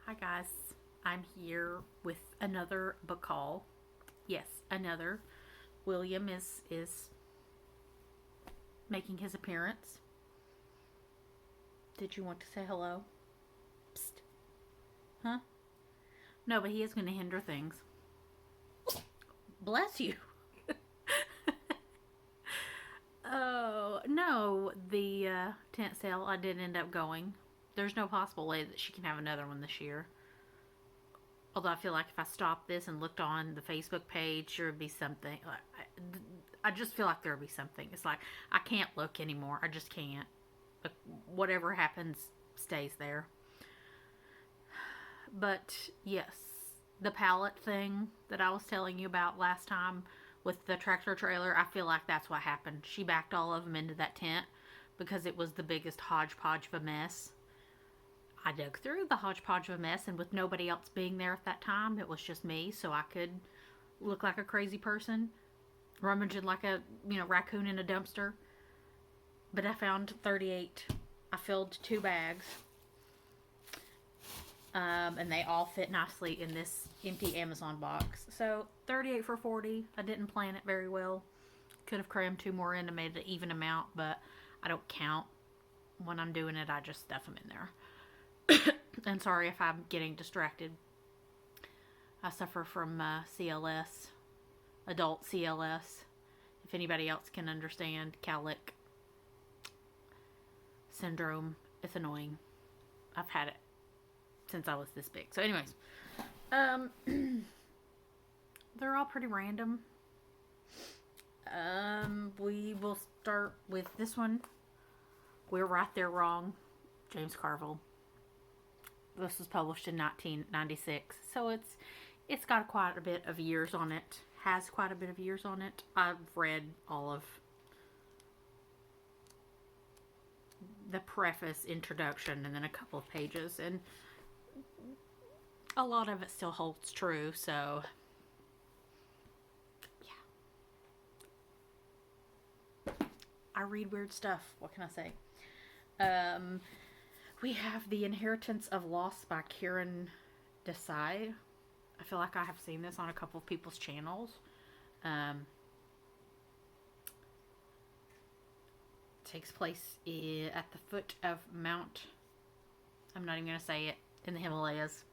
Hi guys, I'm here with another book haul. Yes, another. William is making his appearance. Did you want to say hello? Psst. Huh? No, but he is going to hinder things. Bless you. Oh, no, the tent sale, I did end up going. There's no possible way that she can have another one this year. Although I feel like if I stopped this and looked on the Facebook page, there would be something. I just feel like there would be something. It's like, I can't look anymore. I just can't. Like, whatever happens stays there. But, yes, the pallet thing that I was telling you about last time with the tractor trailer, I feel like that's what happened. She backed all of them into that tent because it was the biggest hodgepodge of a mess. I dug through the hodgepodge of a mess, and with nobody else being there at that time, it was just me, so I could look like a crazy person, rummaging like a raccoon in a dumpster. But I found 38. I filled 2 bags, and they all fit nicely in this empty Amazon box. So 38 for 40. I didn't plan it very well. Could have crammed 2 more in and made it an even amount, but I don't count when I'm doing it. I just stuff them in there. And sorry if I'm getting distracted. I suffer from CLS, adult CLS. If anybody else can understand, cowlick syndrome. It's annoying. I've had it since I was this big. So anyways, they're all pretty random. We will start with this one. We're Right There Wrong, James Carville. This was published in 1996, so it's got quite a bit of years on it. Has quite a bit of years on it. I've read all of the preface, introduction, and then a couple of pages, and a lot of it still holds true, so yeah. I read weird stuff. What can I say? We have The Inheritance of Loss by Karen Desai. I feel like I have seen this on a couple of people's channels. Takes place at the foot of Mount, I'm not even going to say it, in the Himalayas.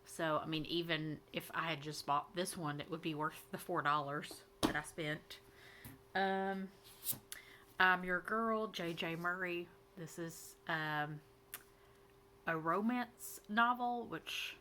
So, I mean, even if I had just bought this one, it would be worth the $4 that I spent. I'm Your Girl, J.J. Murray. This is a romance novel, which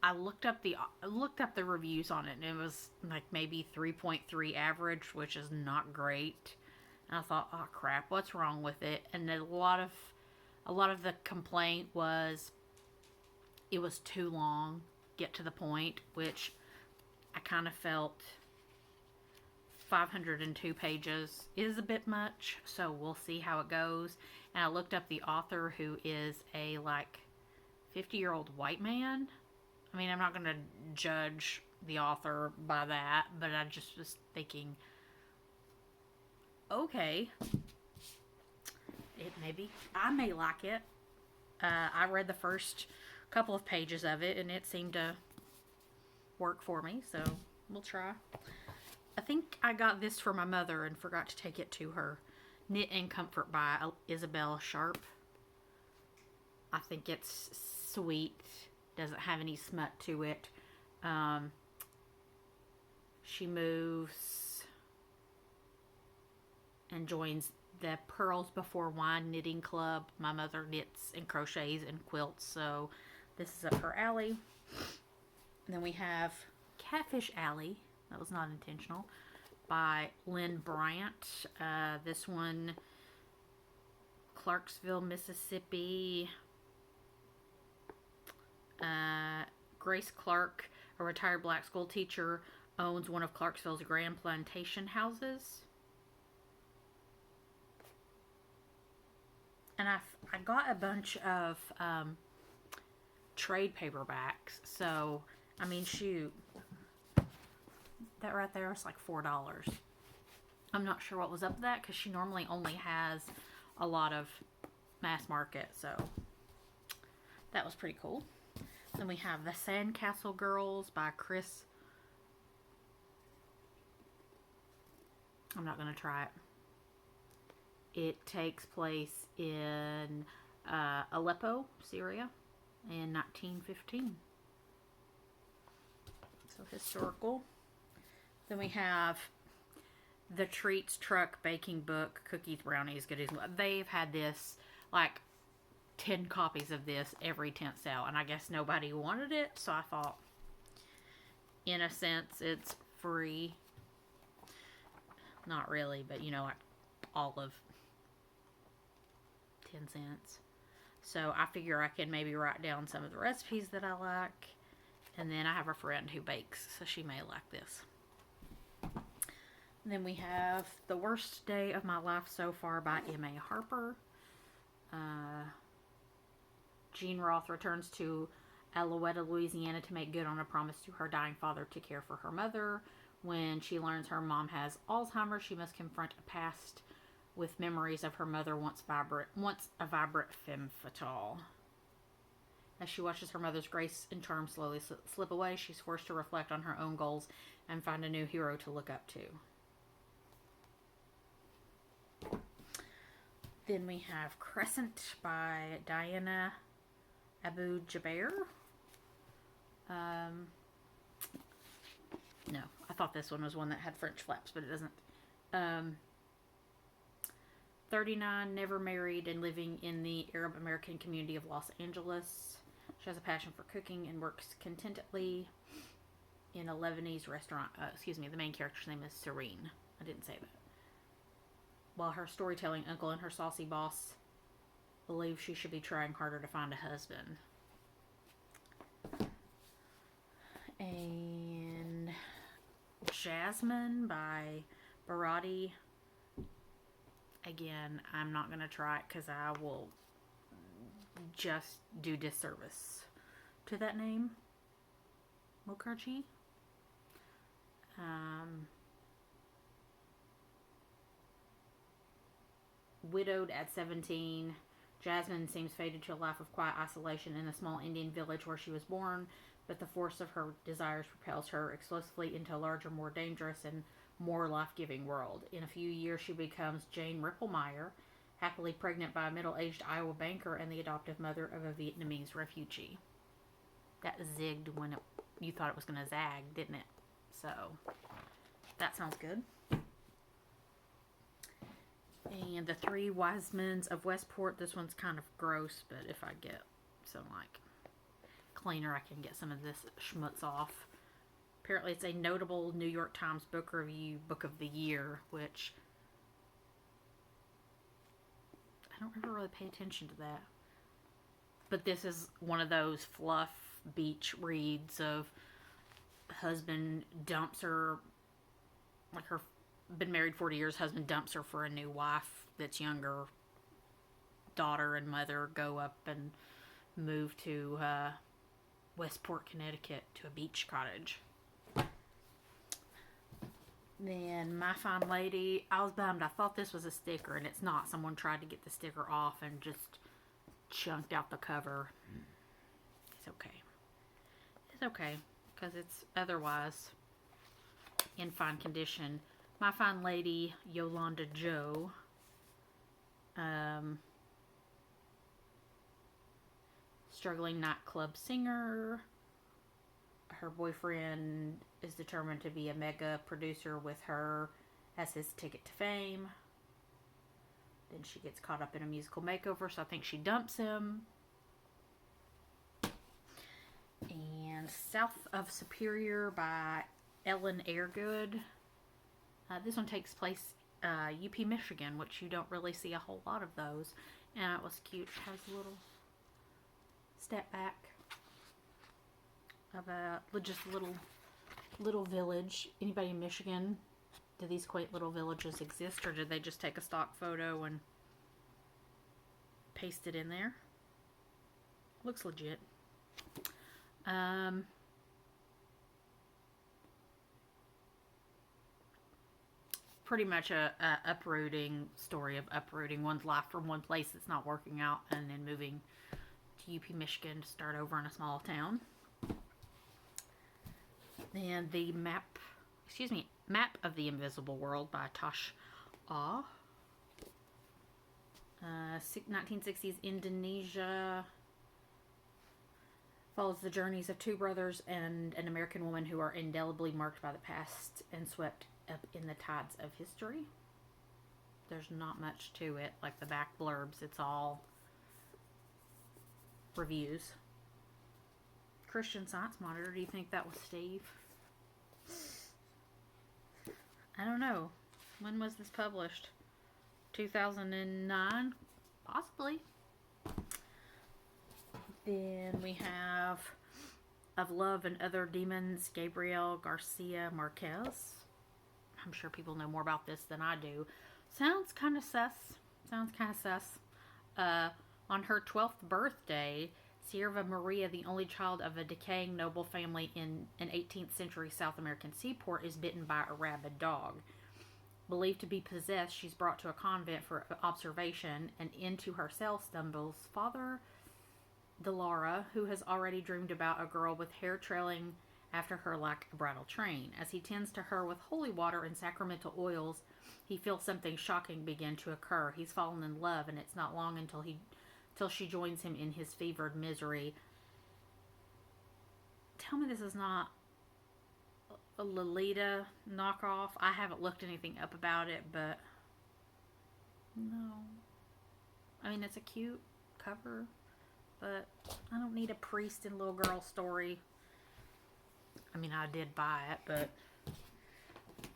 I looked up the reviews on it, and it was like maybe 3.3 average, which is not great. And I thought, oh crap, what's wrong with it? And a lot of the complaint was it was too long, get to the point, which I kind of felt. 502 pages is a bit much, so we'll see how it goes. And I looked up the author, who is a 50-year-old white man. I mean, I'm not going to judge the author by that, but I just was thinking, okay, I may like it. I read the first couple of pages of it, and it seemed to work for me, so we'll try. I think I got this for my mother and forgot to take it to her. Knit and Comfort by Isabel Sharp. I think it's sweet. Doesn't have any smut to it. She moves and joins the Pearls Before Wine knitting club. My mother knits and crochets and quilts, so this is up her alley. And then we have Catfish Alley. That was not intentional. By Lynn, Bryant. This one, Clarksville, Mississippi. Grace Clark, a retired black school teacher, owns one of Clarksville's grand plantation houses. And I got a bunch of trade paperbacks. So, I mean, shoot. That right there was like $4. I'm not sure what was up with that, because she normally only has a lot of mass market, so that was pretty cool. Then we have The Sandcastle Girls by Chris. I'm not going to try it. It takes place in Aleppo, Syria, in 1915. So historical. Then we have The Treats Truck Baking Book, Cookies, Brownies, Goodies. They've had this, like, 10 copies of this every tent sale, and I guess nobody wanted it, so I thought, in a sense, it's free. Not really, but you know, like all of 10 cents. So I figure I can maybe write down some of the recipes that I like, and then I have a friend who bakes, so she may like this. And then we have The Worst Day of My Life So Far by M.A. Harper. Jean Roth returns to Alouetta, Louisiana to make good on a promise to her dying father to care for her mother. When she learns her mom has Alzheimer's, she must confront a past with memories of her mother, once a vibrant femme fatale. As she watches her mother's grace and charm slowly slip away, she's forced to reflect on her own goals and find a new hero to look up to. Then we have Crescent by Diana Abu Jaber. No, I thought this one was one that had French flaps, but it doesn't. 39, never married, and living in the Arab American community of Los Angeles. She has a passion for cooking and works contentedly in a Lebanese restaurant. The main character's name is Serene. I didn't say that. While her storytelling uncle and her saucy boss believe she should be trying harder to find a husband. And Jasmine by Barati. Again, I'm not going to try it because I will just do disservice to that name. Mukherjee. Widowed at 17, Jasmine seems fated to a life of quiet isolation in a small Indian village where she was born, but the force of her desires propels her explosively into a larger, more dangerous, and more life-giving world. In a few years, she becomes Jane Ripplemeyer, happily pregnant by a middle-aged Iowa banker and the adoptive mother of a Vietnamese refugee. That zigged when you thought it was going to zag, didn't it? So, that sounds good. And The Three Wise Men of Westport. This one's kind of gross, but if I get some, like, cleaner, I can get some of this schmutz off. Apparently, it's a notable New York Times Book Review Book of the Year, which I don't ever really pay attention to that. But this is one of those fluff beach reads of husband dumps her, like her been married 40 years, husband dumps her for a new wife that's younger. Daughter and mother go up and move to Westport, Connecticut to a beach cottage. Then My Fine Lady. I was bummed. I thought this was a sticker, and it's not. Someone tried to get the sticker off and just chunked out the cover. It's okay. It's okay, because it's otherwise in fine condition. My Fine Lady, Yolanda Joe. Struggling nightclub singer. Her boyfriend is determined to be a mega producer with her as his ticket to fame. Then she gets caught up in a musical makeover, so I think she dumps him. And South of Superior by Ellen Airgood. This one takes place UP, Michigan, which you don't really see a whole lot of those. And it was cute. It has a little step back of just a little village. Anybody in Michigan? Do these quaint little villages exist, or did they just take a stock photo and paste it in there? Looks legit. pretty much a uprooting story of uprooting one's life from one place that's not working out and then moving to UP, Michigan to start over in a small town. And the Map of the Invisible World by Tosh Ah. 1960s Indonesia follows the journeys of two brothers and an American woman who are indelibly marked by the past and swept up in the tides of history. There's not much to it, like the back blurbs. It's all reviews. Christian Science Monitor. Do you think that was Steve? I don't know. When was this published? 2009? Possibly. Then we have Of Love and Other Demons, Gabriel Garcia Marquez. I'm sure people know more about this than I do. Sounds kind of sus. On her 12th birthday, Sierra Maria, the only child of a decaying noble family in an 18th century South American seaport, is bitten by a rabid dog. Believed to be possessed, she's brought to a convent for observation, and into her cell stumbles Father Delara, who has already dreamed about a girl with hair trailing after her like a bridal train. As he tends to her with holy water and sacramental oils, he feels something shocking begin to occur. He's fallen in love, and it's not long until she joins him in his fevered misery. Tell me this is not a Lolita knockoff. I haven't looked anything up about it, but no. I mean, it's a cute cover, but I don't need a priest and little girl story. I mean, I did buy it, but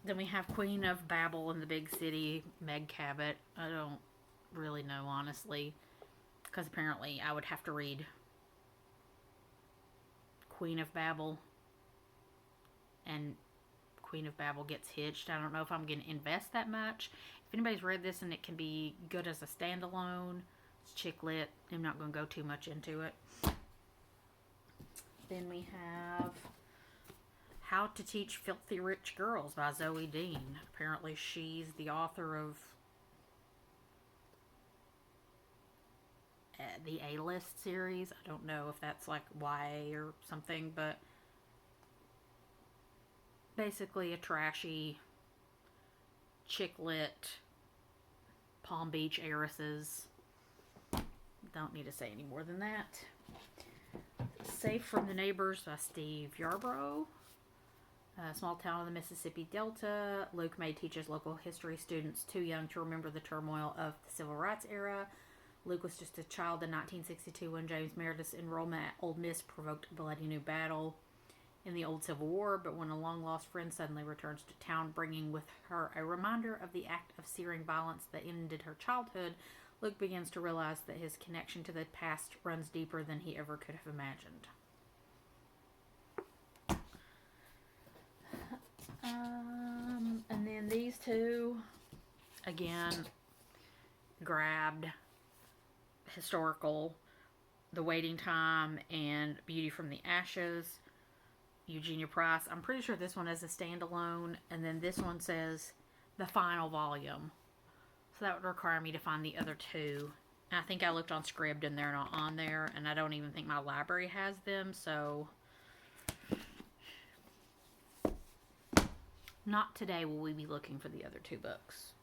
then we have Queen of Babel in the Big City, Meg Cabot. I don't really know, honestly, because apparently I would have to read Queen of Babel, and Queen of Babel gets hitched. I don't know if I'm going to invest that much. If anybody's read this and it can be good as a standalone, it's chick lit. I'm not going to go too much into it. Then we have How to Teach Filthy Rich Girls by Zoe Dean. Apparently she's the author of the A-List series. I don't know if that's like YA or something, but basically a trashy chick lit Palm Beach heiresses. Don't need to say any more than that. Safe from the Neighbors by Steve Yarbrough. A small town in the Mississippi Delta. Luke May teaches local history students too young to remember the turmoil of the Civil Rights era. Luke was just a child in 1962 when James Meredith's enrollment at Ole Miss provoked a bloody new battle in the old Civil War, but when a long-lost friend suddenly returns to town, bringing with her a reminder of the act of searing violence that ended her childhood, Luke begins to realize that his connection to the past runs deeper than he ever could have imagined. And then these two, again, grabbed historical, The Waiting Time and Beauty from the Ashes, Eugenia Price. I'm pretty sure this one is a standalone, and then this one says the final volume. So that would require me to find the other two. And I think I looked on Scribd and they're not on there, and I don't even think my library has them, so not today will we be looking for the other two books.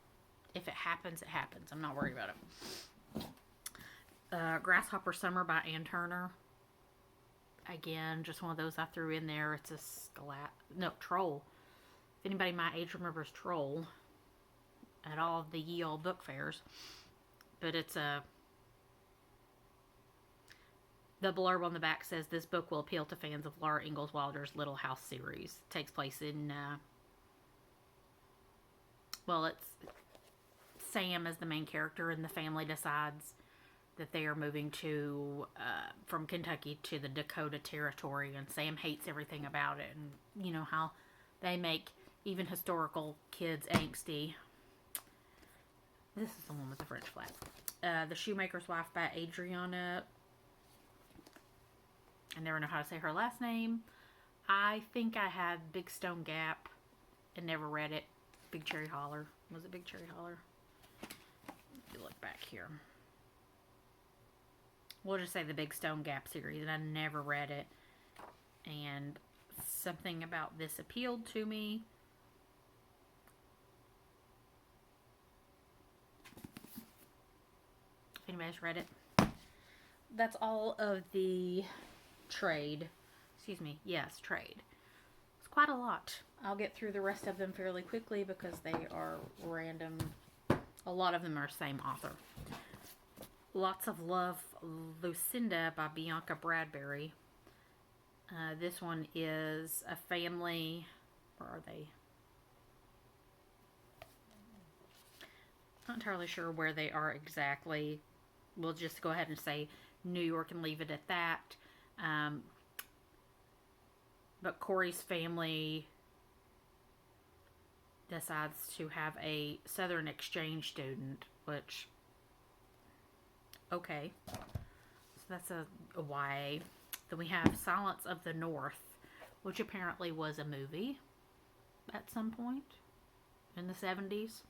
If it happens, it happens. I'm not worried about it. Grasshopper Summer by Ann Turner. Again, just one of those I threw in there. It's a Troll. If anybody my age remembers Troll at all of the ye olde book fairs. But it's the blurb on the back says, this book will appeal to fans of Laura Ingalls Wilder's Little House series. It takes place in, it's Sam as the main character, and the family decides that they are moving to from Kentucky to the Dakota Territory, and Sam hates everything about it, and you know how they make even historical kids angsty. This is the one with the French flag. The Shoemaker's Wife by Adriana. I never know how to say her last name. I think I had Big Stone Gap and never read it. Big Cherry Holler. Was it Big Cherry Holler? If you look back here. We'll just say the Big Stone Gap series, and I never read it. And something about this appealed to me. If anybody's read it. That's all of the trade. Excuse me. Yes, trade. It's quite a lot. I'll get through the rest of them fairly quickly because they are random. A lot of them are same author. Lots of Love, Lucinda by Bianca Bradbury. This one is a family. Where are they? Not entirely sure where they are exactly. We'll just go ahead and say New York and leave it at that. But Corey's family decides to have a Southern exchange student, which, okay. So that's a YA. Then we have Silence of the North, which apparently was a movie at some point in the 70s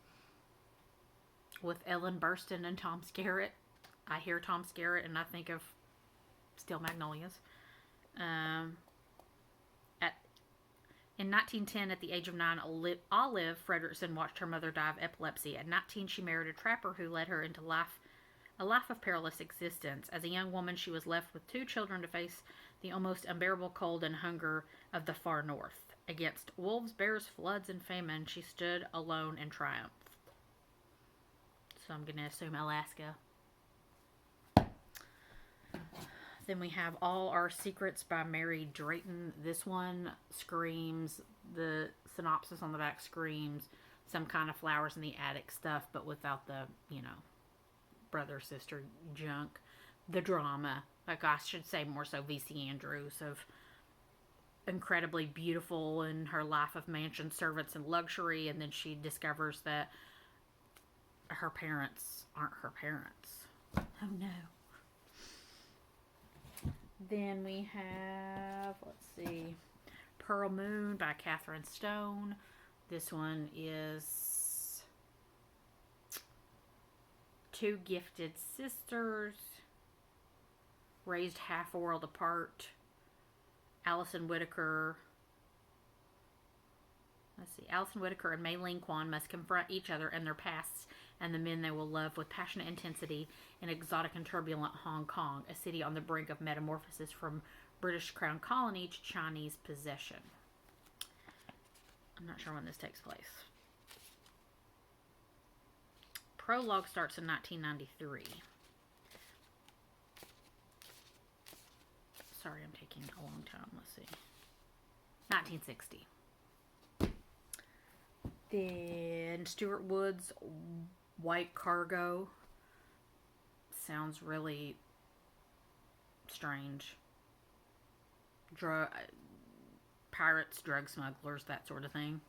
with Ellen Burstyn and Tom Skerritt. I hear Tom Skerritt and I think of Steel Magnolias. In 1910, at the age of 9, Olive Fredrickson watched her mother die of epilepsy. At 19, she married a trapper who led her into a life of perilous existence. As a young woman, she was left with 2 children to face the almost unbearable cold and hunger of the far north. Against wolves, bears, floods, and famine, she stood alone and triumphed. So I'm going to assume Alaska. Then we have All Our Secrets by Mary Drayton. This one screams, the synopsis on the back screams some kind of flowers in the attic stuff, but without the, brother, sister junk. The drama, like I should say more so V.C. Andrews, of incredibly beautiful in her life of mansion servants and luxury, and then she discovers that her parents aren't her parents. Oh no. Then we have, let's see, Pearl Moon by Catherine Stone. This one is 2 gifted sisters raised half a world apart. Alison Whitaker and Maylene Kwan must confront each other and their pasts and the men they will love with passionate intensity in exotic and turbulent Hong Kong, a city on the brink of metamorphosis from British Crown colony to Chinese possession. I'm not sure when this takes place. Prologue starts in 1993. Sorry, I'm taking a long time. Let's see. 1960. Then Stuart Wood's White Cargo. Sounds really strange. Pirates, drug smugglers, that sort of thing.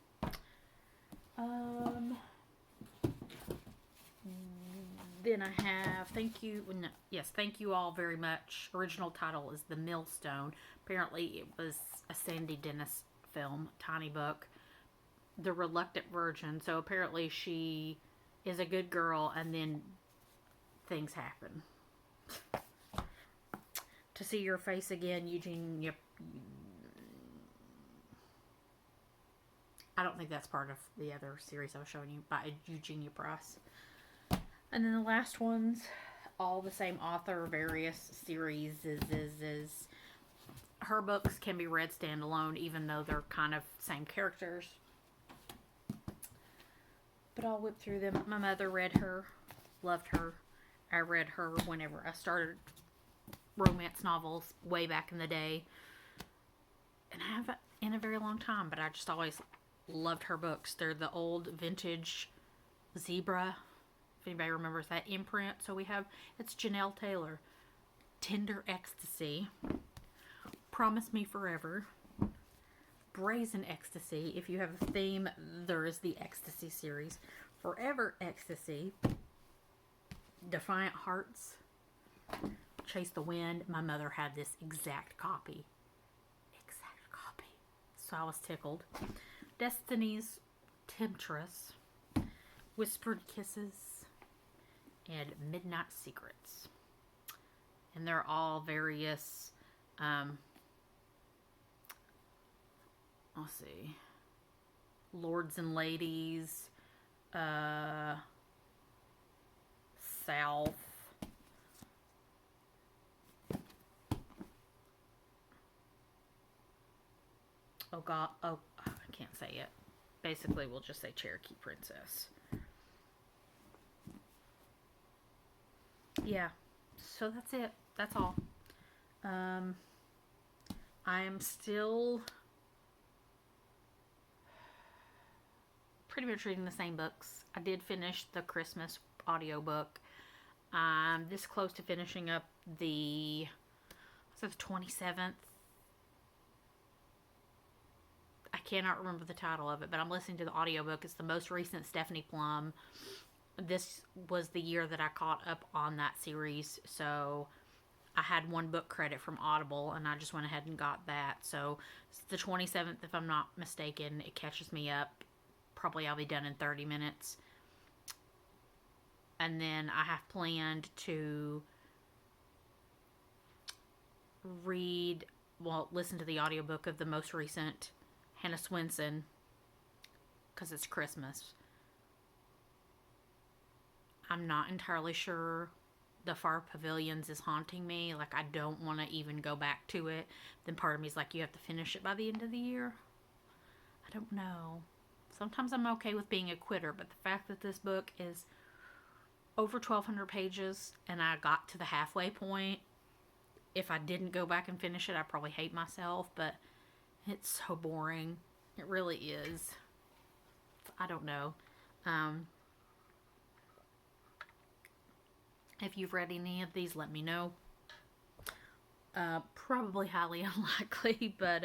Then I have Thank You All Very Much. Original title is The Millstone. Apparently it was a Sandy Dennis film, tiny book. The Reluctant Virgin. So apparently she is a good girl and then things happen. To See Your Face Again, Eugene. I don't think that's part of the other series I was showing you by Eugenia Price. And then the last ones, all the same author, various series. Her books can be read standalone, even though they're kind of same characters. But I'll whip through them. My mother read her, loved her. I read her whenever I started romance novels way back in the day. And I haven't in a very long time, but I just always loved her books. They're the old vintage Zebra, if anybody remembers that imprint. So we have, it's Janelle Taylor. Tender Ecstasy. Promise Me Forever. Brazen Ecstasy. If you have a theme, there is the Ecstasy series. Forever Ecstasy. Defiant Hearts. Chase the Wind. My mother had this exact copy. So I was tickled. Destiny's Temptress. Whispered Kisses, and Midnight Secrets. And they're all various, let's see, lords and ladies, South, oh god, oh, I can't say it. Basically, we'll just say Cherokee Princess. Yeah, so that's it. That's all. I am still pretty much reading the same books. I did finish the Christmas audiobook. I'm this close to finishing up the 27th. I cannot remember the title of it, but I'm listening to the audiobook. It's the most recent Stephanie Plum. This was the year that I caught up on that series, so I had one book credit from Audible, and I just went ahead and got that. So it's the 27th, if I'm not mistaken. It catches me up. Probably I'll be done in 30 minutes. And then I have planned to listen to the audiobook of the most recent Hannah Swenson, because it's Christmas. I'm not entirely sure. The Far Pavilions is haunting me. Like, I don't want to even go back to it. Then part of me is like, you have to finish it by the end of the year. I don't know. Sometimes I'm okay with being a quitter, but the fact that this book is over 1,200 pages and I got to the halfway point, if I didn't go back and finish it, I'd probably hate myself, but it's so boring. It really is. I don't know. If you've read any of these, let me know. Probably highly unlikely, but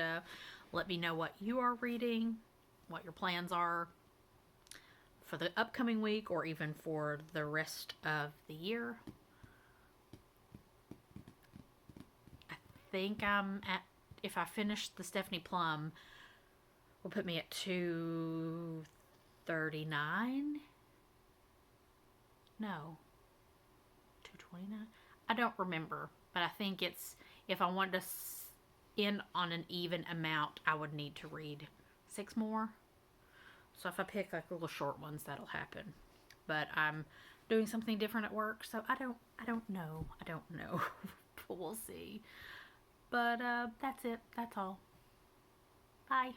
let me know what you are reading, what your plans are for the upcoming week or even for the rest of the year. I think I'm at, if I finish the Stephanie Plum, will put me at 239. No. 229? I don't remember, but I think it's, if I wanted to end on an even amount, I would need to read 6 more. So if I pick like little short ones, that'll happen. But I'm doing something different at work, so I don't know. We'll see. But that's it. That's all. Bye.